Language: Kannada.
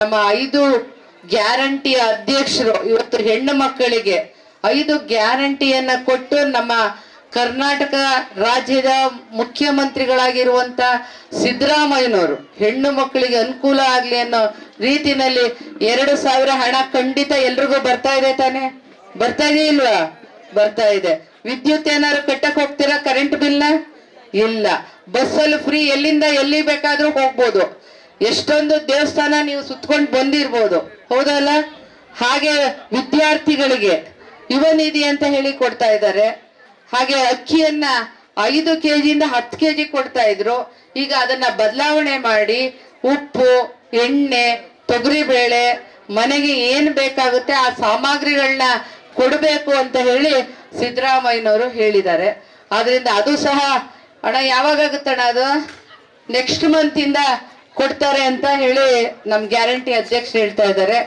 ನಮ್ಮ 5 ಗ್ಯಾರಂಟಿಯ ಅಧ್ಯಕ್ಷರು ಇವತ್ತು ಹೆಣ್ಣು ಮಕ್ಕಳಿಗೆ 5 ಗ್ಯಾರಂಟಿಯನ್ನ ಕೊಟ್ಟು ನಮ್ಮ ಕರ್ನಾಟಕ ರಾಜ್ಯದ ಮುಖ್ಯಮಂತ್ರಿಗಳಾಗಿರುವಂತ ಸಿದ್ದರಾಮಯ್ಯನವರು ಹೆಣ್ಣು ಮಕ್ಕಳಿಗೆ ಅನುಕೂಲ ಆಗ್ಲಿ ಅನ್ನೋ ರೀತಿನಲ್ಲಿ 2,000 ಹಣ ಖಂಡಿತ ಎಲ್ರಿಗೂ ಬರ್ತಾ ಇದೆ ತಾನೆ? ಬರ್ತಾ ಇದೆ ಇಲ್ವಾ? ಬರ್ತಾ ಇದೆ. ವಿದ್ಯುತ್ ಏನಾದ್ರು ಕಟ್ಟಕ್ ಹೋಗ್ತೀರಾ? ಕರೆಂಟ್ ಬಿಲ್ನ ಇಲ್ಲ. ಬಸ್ಸಲ್ಲಿ ಫ್ರೀ, ಎಲ್ಲಿಂದ ಎಲ್ಲಿ ಬೇಕಾದ್ರೂ ಹೋಗ್ಬೋದು. ಎಷ್ಟೊಂದು ದೇವಸ್ಥಾನ ನೀವು ಸುತ್ಕೊಂಡು ಬಂದಿರ್ಬೋದು, ಹೌದಲ್ಲ? ಹಾಗೆ ವಿದ್ಯಾರ್ಥಿಗಳಿಗೆ ಯುವ ನಿಧಿ ಅಂತ ಹೇಳಿ ಕೊಡ್ತಾ ಇದ್ದಾರೆ. ಹಾಗೆ ಅಕ್ಕಿಯನ್ನ 5 ಕೆಜಿಯಿಂದ 10 ಕೆಜಿ ಕೊಡ್ತಾ ಇದ್ರು. ಈಗ ಅದನ್ನ ಬದಲಾವಣೆ ಮಾಡಿ ಉಪ್ಪು, ಎಣ್ಣೆ, ತೊಗರಿಬೇಳೆ, ಮನೆಗೆ ಏನ್ ಬೇಕಾಗುತ್ತೆ ಆ ಸಾಮಗ್ರಿಗಳನ್ನ ಕೊಡಬೇಕು ಅಂತ ಹೇಳಿ ಸಿದ್ದರಾಮಯ್ಯನವರು ಹೇಳಿದ್ದಾರೆ. ಆದ್ರಿಂದ ಅದು ಸಹ ಹಣ ಯಾವಾಗ ಆಗುತ್ತಣ್ಣ? ಅದು ನೆಕ್ಸ್ಟ್ ಮಂತ್ ಇಂದ ಕೊಡ್ತಾರೆ ಅಂತ ಹೇಳಿ ನಮ್ ಗ್ಯಾರಂಟಿ ಅಧ್ಯಕ್ಷರು ಹೇಳ್ತಾ ಇದ್ದಾರೆ.